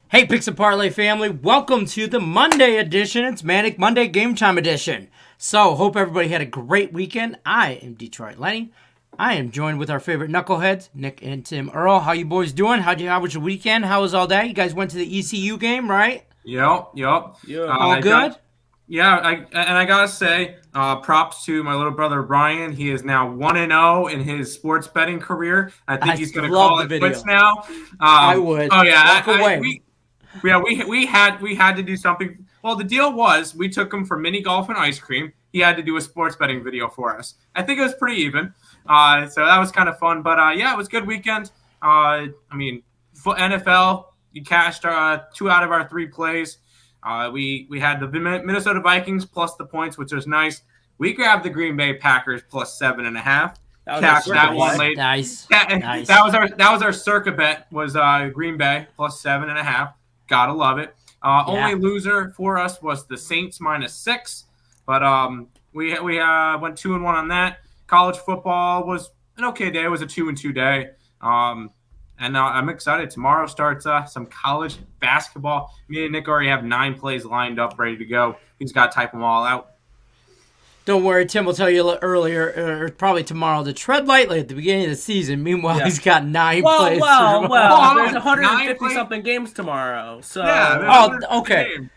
Hey, Picks Parlay family, welcome to the Monday edition. It's Manic Monday Game Time edition. So, hope everybody had a great weekend. I am Detroit Lenny. I am joined with our favorite knuckleheads, Nick and Tim Earl. How you boys doing? How was your weekend? How was all that? You guys went to the ECU game, right? Yep. All good? I gotta say, props to my little brother Brian. He is now 1-0 in his sports betting career. I think he's gonna love call the it video. quits now. I would. Oh yeah, Walk away. we had to do something. Well, the deal was we took him for mini golf and ice cream. He had to do a sports betting video for us. I think it was pretty even. So that was kind of fun. But yeah, it was a good weekend. NFL, you cashed 2 out of our 3 plays. We had the Minnesota Vikings plus the points, which was nice. We grabbed the Green Bay Packers plus 7.5. Cashed that one late. Nice. That was our circa bet. Was Green Bay plus 7.5. Gotta love it. Only loser for us was the Saints -6, but we went 2-1 on that. College football was an okay day. It was a 2-2 day. And I'm excited. Tomorrow starts some college basketball. Me and Nick already have 9 plays lined up, ready to go. He's got to type them all out. Don't worry, Tim will tell you earlier, or probably tomorrow, to tread lightly at the beginning of the season. Meanwhile, he's got 9 plays. There's 150-something games tomorrow. So okay. Game.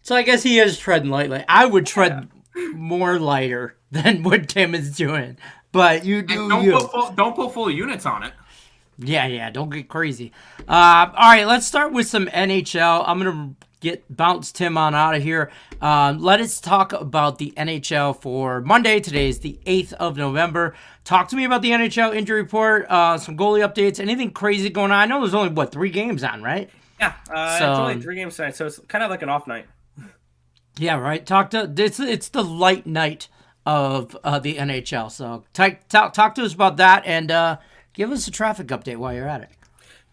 So I guess he is treading lightly. I would tread more lighter than what Tim is doing. But you do Don't put full units on it. Yeah, don't get crazy. All right, let's start with some NHL. I'm going to bounce Tim on out of here. Let us talk about the NHL for Monday. Today is the 8th of November. Talk to me about the NHL injury report, some goalie updates, anything crazy going on. I know there's only, 3 games on, right? Yeah, it's only 3 games tonight, so it's kind of like an off night. Yeah, right. It's the light night of the NHL. So talk to us about that and give us a traffic update while you're at it.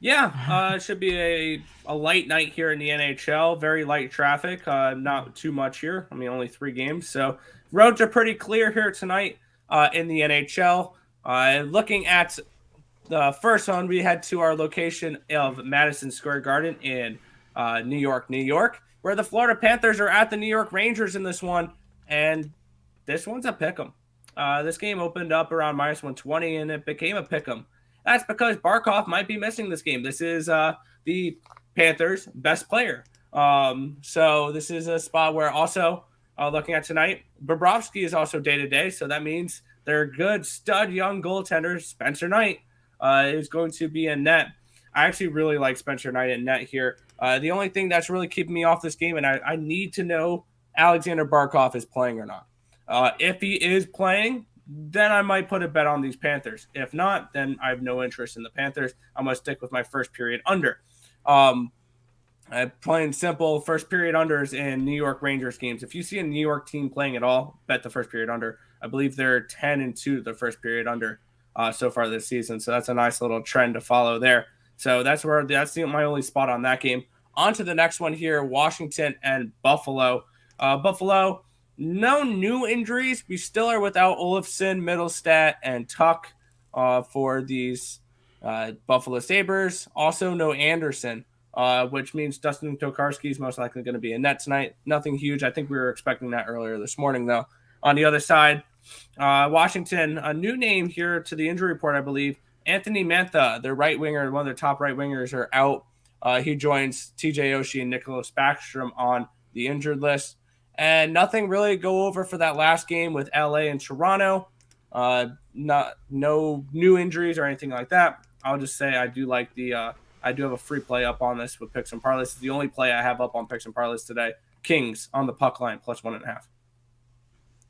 Yeah, it should be a light night here in the NHL. Very light traffic, not too much here. Only 3 games. So roads are pretty clear here tonight in the NHL. Looking at the first one, we head to our location of Madison Square Garden in New York, where the Florida Panthers are at the New York Rangers in this one. And this one's a pick'em. This game opened up around -120, and it became a pick'em. That's because Barkov might be missing this game. This is the Panthers' best player. So this is a spot where also looking at tonight, Bobrovsky is also day-to-day. So that means their good stud young goaltender, Spencer Knight, is going to be in net. I actually really like Spencer Knight in net here. The only thing that's really keeping me off this game, and I need to know Alexander Barkov is playing or not. If he is playing, then I might put a bet on these Panthers. If not, then I have no interest in the Panthers. I'm going to stick with my first period under. Plain simple, first period unders in New York Rangers games. If you see a New York team playing at all, bet the first period under. I believe they're 10-2 the first period under so far this season. So that's a nice little trend to follow there. So that's my only spot on that game. On to the next one here, Washington and Buffalo. Buffalo, no new injuries. We still are without Olofsson, Middlestat, and Tuck for these Buffalo Sabres. Also, no Anderson, which means Dustin Tokarski is most likely going to be in net tonight. Nothing huge. I think we were expecting that earlier this morning, though. On the other side, Washington, a new name here to the injury report, I believe. Anthony Mantha, their right winger, one of their top right wingers, are out. He joins TJ Oshie and Nicholas Backstrom on the injured list. And nothing really to go over for that last game with LA and Toronto. No new injuries or anything like that. I'll just say I do like I do have a free play up on this with Picks and Parlays. It's the only play I have up on Picks and Parlays today. Kings on the puck line plus 1.5.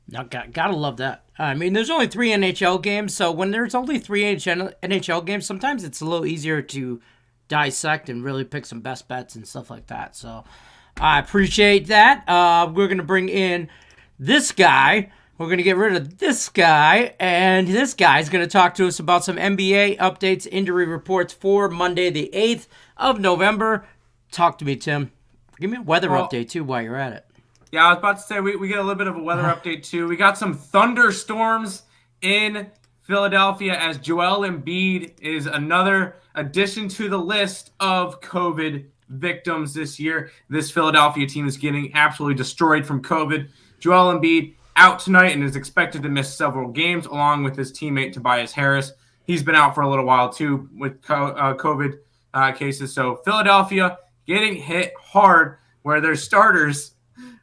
Now, gotta love that. There's only 3 NHL games, so when there's only 3 NHL games, sometimes it's a little easier to dissect and really pick some best bets and stuff like that. So I appreciate that. We're going to bring in this guy. We're going to get rid of this guy, and this guy is going to talk to us about some NBA updates, injury reports for Monday, the 8th of November. Talk to me, Tim. Give me a weather update, too, while you're at it. Yeah, I was about to say we get a little bit of a weather update, too. We got some thunderstorms in Philadelphia as Joel Embiid is another addition to the list of COVID victims this year. This Philadelphia team is getting absolutely destroyed from COVID. Joel Embiid out tonight and is expected to miss several games, along with his teammate Tobias Harris. He's been out for a little while, too, with COVID cases. So Philadelphia getting hit hard, where their starters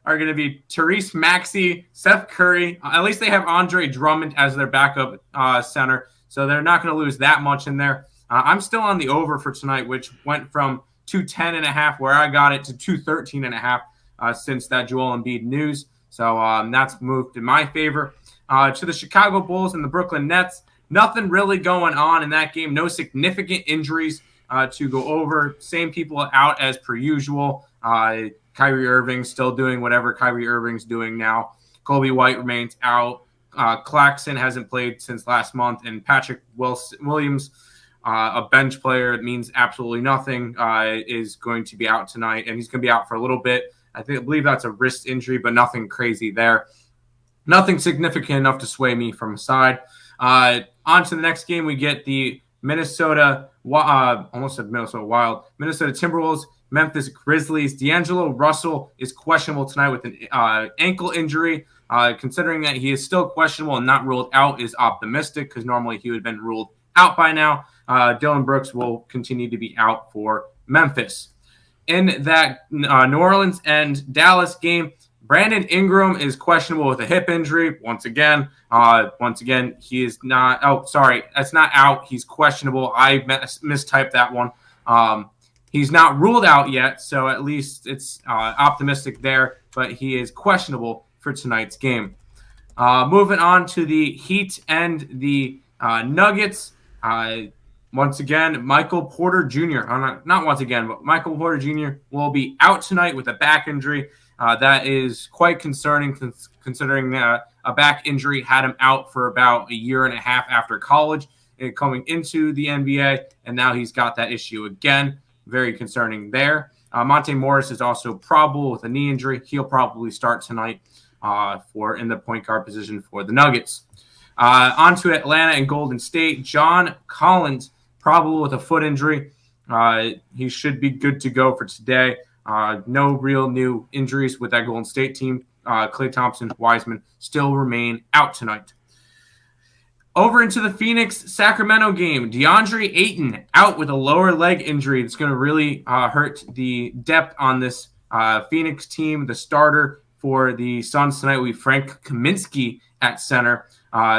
are going to be Therese Maxey, Seth Curry. At least they have Andre Drummond as their backup center, so they're not going to lose that much in there. I'm still on the over for tonight, which went from 210.5, where I got it, to 213.5 since that Joel Embiid news. So that's moved in my favor. To the Chicago Bulls and the Brooklyn Nets, nothing really going on in that game. No significant injuries to go over. Same people out as per usual. Kyrie Irving still doing whatever Kyrie Irving's doing now. Kobe White remains out. Claxton hasn't played since last month. And Patrick Williams, a bench player, it means absolutely nothing, is going to be out tonight. And he's going to be out for a little bit. I believe that's a wrist injury, but nothing crazy there. Nothing significant enough to sway me from a side. On to the next game, we get the Minnesota Timberwolves, Memphis Grizzlies. D'Angelo Russell is questionable tonight with an ankle injury. Considering that he is still questionable and not ruled out is optimistic, because normally he would have been ruled out by now. Dylan Brooks will continue to be out for Memphis. In that New Orleans and Dallas game, Brandon Ingram is questionable with a hip injury. Once again, he is not. Oh, sorry, that's not out. He's questionable. I mistyped that one. He's not ruled out yet, so at least it's optimistic there. But he is questionable for tonight's game. Moving on to the Heat and the Nuggets. Once again, Michael Porter Jr. Not once again, but Michael Porter Jr. will be out tonight with a back injury. That is quite concerning, considering a back injury had him out for about a year and a half after college and coming into the NBA, and now he's got that issue again. Very concerning there. Monte Morris is also probable with a knee injury. He'll probably start tonight in the point guard position for the Nuggets. On to Atlanta and Golden State. John Collins, probable with a foot injury. He should be good to go for today. No real new injuries with that Golden State team. Klay Thompson, Wiseman still remain out tonight. Over into the Phoenix-Sacramento game. DeAndre Ayton out with a lower leg injury. It's going to really hurt the depth on this Phoenix team. The starter for the Suns tonight will be Frank Kaminsky at center.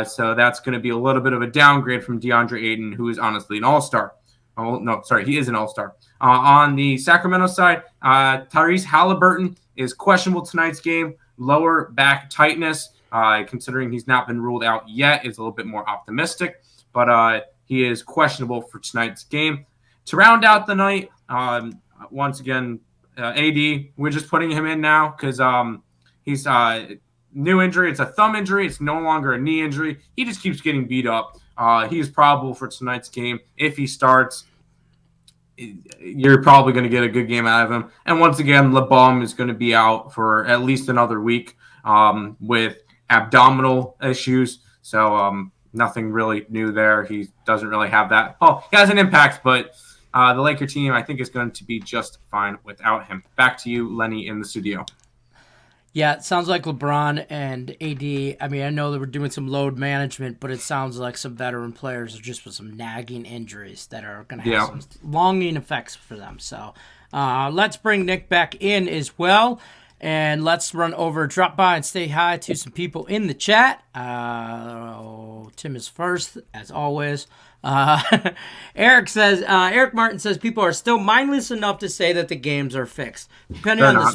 So that's going to be a little bit of a downgrade from DeAndre Ayton, who is honestly an all-star. Oh, no, sorry, he is an all-star. On the Sacramento side, Tyrese Halliburton is questionable tonight's game. Lower back tightness, considering he's not been ruled out yet, is a little bit more optimistic. But he is questionable for tonight's game. To round out the night, once again, AD, we're just putting him in now because he's new injury. It's a thumb injury. It's no longer a knee injury. He just keeps getting beat up. He is probable for tonight's game. If he starts, you're probably going to get a good game out of him. And once again, LeBum is going to be out for at least another week with abdominal issues. So nothing really new there. He doesn't really have that. Oh, he has an impact, but the Laker team, I think, is going to be just fine without him. Back to you, Lenny, in the studio. Yeah, it sounds like LeBron and AD. I mean, I know they were doing some load management, but it sounds like some veteran players are just with some nagging injuries that are going to have some longing effects for them. So let's bring Nick back in as well, and let's drop by and say hi to some people in the chat. Tim is first, as always. Eric Martin says people are still mindless enough to say that the games are fixed. Depending on the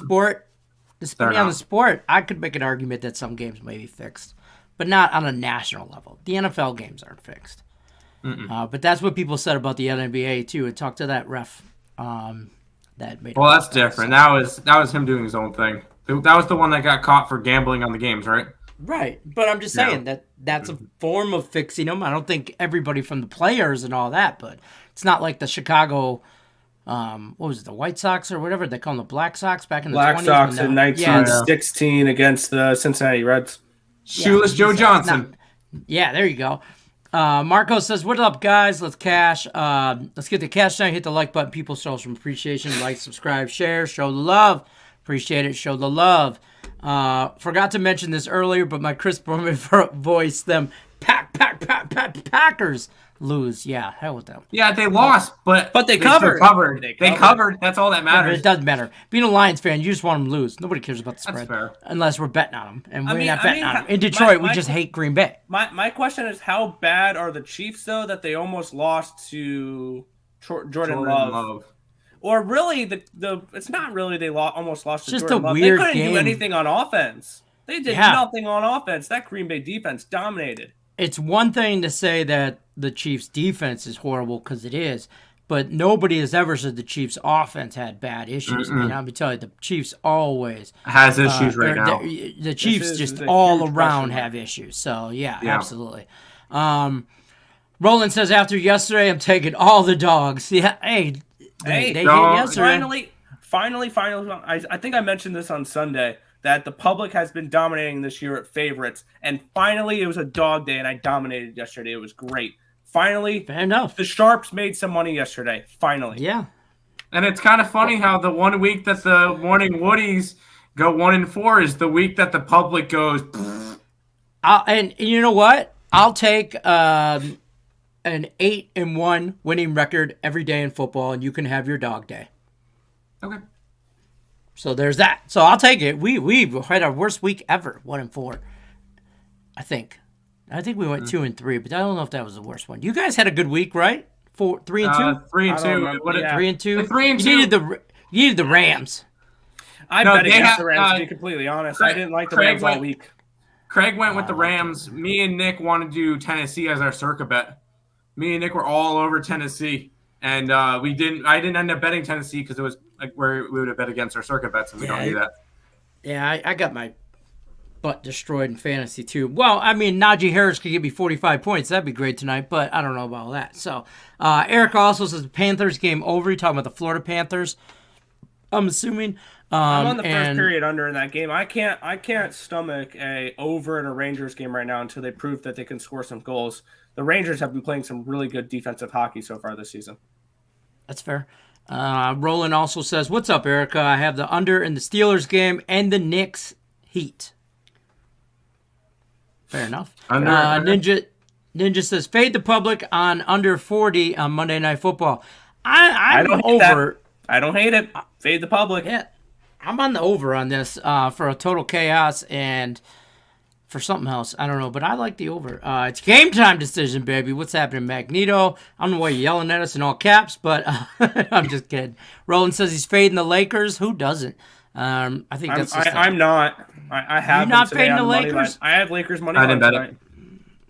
sport, I could make an argument that some games may be fixed, but not on a national level. The NFL games aren't fixed. But that's what people said about the NBA too. And talked to that ref. That made. Well, that's different. So. That was him doing his own thing. That was the one that got caught for gambling on the games, right? Right, but I'm just saying that's a form of fixing them. I don't think everybody from the players and all that, but it's not like the Chicago. What was it, the White Sox or whatever they call them, the Black Sox back in the 20s? Black Sox in 1916 against the Cincinnati Reds. Shoeless Joe Johnson. There you go. Marco says, "What up, guys? Let's cash. Let's get the cash down. Hit the like button. People show some appreciation. Like, subscribe, share, show the love. Appreciate it. Show the love. Forgot to mention this earlier, but my Chris Berman voice, them Packers lose. Yeah, hell with them. Yeah, they lost, but they covered. They covered. That's all that matters. It doesn't matter. Being a Lions fan, you just want them to lose. Nobody cares about the spread. That's fair. Unless we're betting on them. And we're not betting on them. In Detroit, we just hate Green Bay. My question is, how bad are the Chiefs, though, that they almost lost to Jordan Love? Or really, it's not really they almost lost to just Jordan Love. Weird they couldn't game. do anything on offense. They did nothing on offense. That Green Bay defense dominated. It's one thing to say that the Chiefs' defense is horrible, because it is, but nobody has ever said the Chiefs' offense had bad issues. I mean, I'm telling you, the Chiefs always has issues right now. The Chiefs just all around have issues. So, yeah. Absolutely. Roland says, after yesterday, I'm taking all the dogs. Yeah, they hit yesterday. Finally, I think I mentioned this on Sunday, that the public has been dominating this year at favorites, and finally it was a dog day, and I dominated yesterday. It was great. Finally, fair enough. The Sharps made some money yesterday. Finally. Yeah. And it's kind of funny how the 1 week that the Morning Woodies go 1-4 is the week that the public goes. And you know what? I'll take an 8-1 winning record every day in football, and you can have your dog day. Okay. So there's that. So I'll take it. We had our worst week ever, 1-4. I think we went 2-3, but I don't know if that was the worst one. You guys had a good week, right? 3-2. 3-2. 3-2. 3-2. You needed the Rams. I bet against the Rams. To be completely honest, I didn't like the Rams all week. Craig went with the Rams. Me and Nick wanted to do Tennessee as our circa bet. Me and Nick were all over Tennessee, and we didn't. I didn't end up betting Tennessee because it was like where we would have bet against our circuit bets, and we don't do that. Yeah, I got my butt destroyed in fantasy too. Well, I mean, Najee Harris could give me 45 points. That'd be great tonight, but I don't know about all that. So, Eric also says the Panthers game over. You're talking about the Florida Panthers, I'm assuming. I'm on the first period under in that game. I can't stomach a over in a Rangers game right now until they prove that they can score some goals. The Rangers have been playing some really good defensive hockey so far this season. That's fair. Roland also says, "What's up, Erica? I have the under in the Steelers game and the Knicks Heat." Fair enough. Ninja says, "Fade the public on under 40 on Monday Night Football." I'm over. I don't hate it. Fade the public. Yeah, I'm on the over on this for a total chaos and for something else. I don't know, but I like the over. It's game time decision, baby. What's happening, Magneto? I don't know why you're yelling at us in all caps, but I'm just kidding. Roland says he's fading the Lakers. Who doesn't? I think I'm not. I have. You're not fading the Lakers? I have Lakers money. I didn't bet it.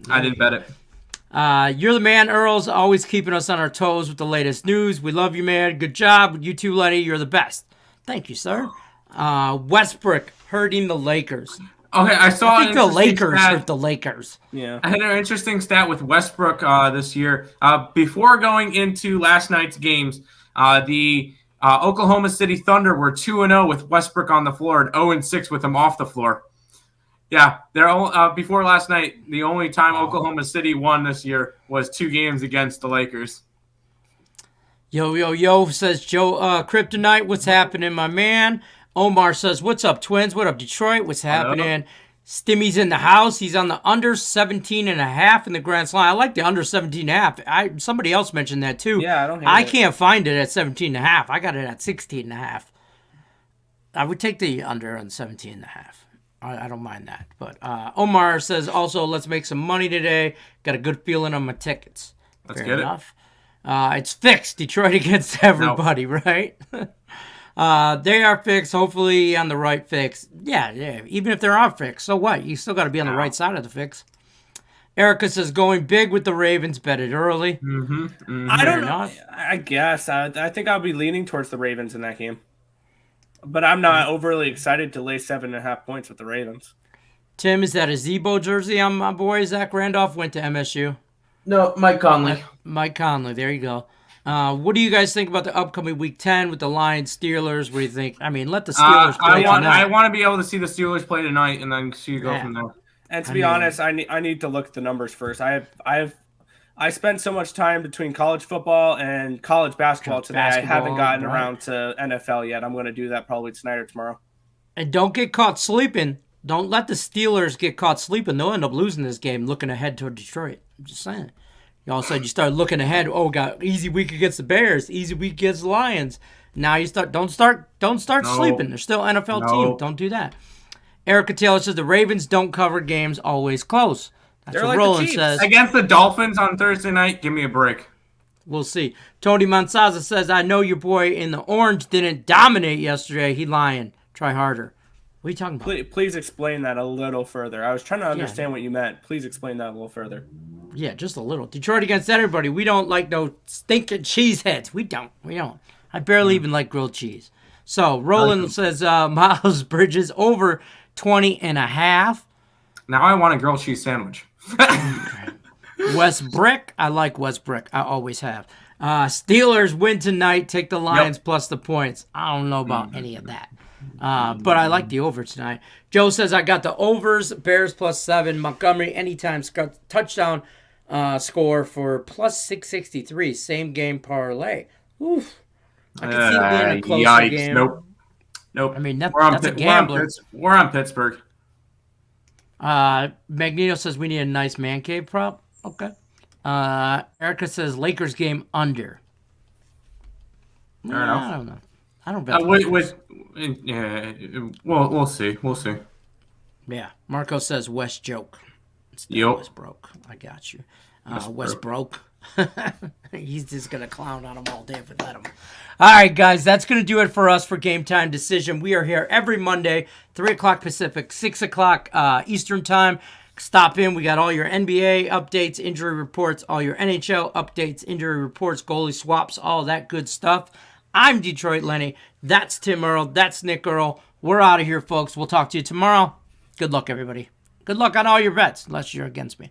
I didn't bet it. You're the man, Earl's always keeping us on our toes with the latest news. We love you, man. Good job. You too, Lenny. You're the best. Thank you, sir. Westbrook hurting the Lakers. Okay, I think the Lakers hurt the Lakers. Yeah. I had an interesting stat with Westbrook this year. Before going into last night's games, the Oklahoma City Thunder were 2-0 with Westbrook on the floor and 0-6 with him off the floor. Yeah, they're all, before last night, the only time Oklahoma City won this year was 2 games against the Lakers. Yo, says Joe Kryptonite. What's happening, my man? Omar says, "What's up, Twins? What up, Detroit? What's happening?" Stimmy's in the house. He's on the under 17.5 in the Grand Slam. I like the under 17.5. Somebody else mentioned that too. Yeah, I can't find it at 17.5. I got it at 16.5. I would take the under on 17.5. I don't mind that. But Omar says also, "Let's make some money today. Got a good feeling on my tickets." Let's Fair get enough. It's fixed. Detroit against everybody, right? They are fixed, hopefully on the right fix. Yeah. Even if they're not fixed, so what? You still got to be on the right side of the fix. Erica says, "Going big with the Ravens, bet it early." I don't know. I guess. I think I'll be leaning towards the Ravens in that game. But I'm not overly excited to lay 7.5 points with the Ravens. Tim, is that a Zebo jersey on my boy? Zach Randolph went to MSU. No, Mike Conley. Mike Conley, there you go. What do you guys think about the upcoming Week 10 with the Lions, Steelers? What do you think? I mean, let the Steelers play tonight. I want to be able to see the Steelers play tonight and then see you go from there. And to be honest, I need to look at the numbers first. I have I spent so much time between college football and college basketball today. I haven't gotten around to NFL yet. I'm going to do that probably tonight or tomorrow. And don't get caught sleeping. Don't let the Steelers get caught sleeping. They'll end up losing this game looking ahead toward Detroit. I'm just saying. All of a sudden you start looking ahead. Oh, we got easy week against the Bears, easy week against the Lions. Now you start. Don't start sleeping. They're still NFL team. Don't do that. Erica Taylor says the Ravens don't cover games always close. That's what Roland says. Against the Dolphins on Thursday night, give me a break. We'll see. Tony Monsaza says, I know your boy in the orange didn't dominate yesterday. He lying. Try harder. What are you talking about? Please explain that a little further. I was trying to understand what you meant. Please explain that a little further. Yeah, just a little. Detroit against everybody. We don't like no stinking cheeseheads. We don't. I barely even like grilled cheese. So Roland says Miles Bridges over 20.5. Now I want a grilled cheese sandwich. Westbrook. I like Westbrook. I always have. Steelers win tonight. Take the Lions plus the points. I don't know about any of that. But I like the over tonight. Joe says I got the overs. Bears plus 7. Montgomery anytime touchdown score for plus 663. Same game parlay. Oof. I can see it being a closer game. Nope. I mean, that's a gambler. We're on Pittsburgh. Magneto says we need a nice man cave prop. Okay. Erica says Lakers game under. Fair enough. I don't know. I don't bet. We'll see. Yeah. Marco says West joke. Yep. West broke. I got you. West broke. He's just going to clown on him all day if we let him. All right, guys, that's going to do it for us for Game Time Decision. We are here every Monday, 3 o'clock Pacific, 6 o'clock Eastern Time. Stop in. We got all your NBA updates, injury reports, all your NHL updates, injury reports, goalie swaps, all that good stuff. I'm Detroit Lenny. That's Tim Earl. That's Nick Earl. We're out of here, folks. We'll talk to you tomorrow. Good luck, everybody. Good luck on all your bets, unless you're against me.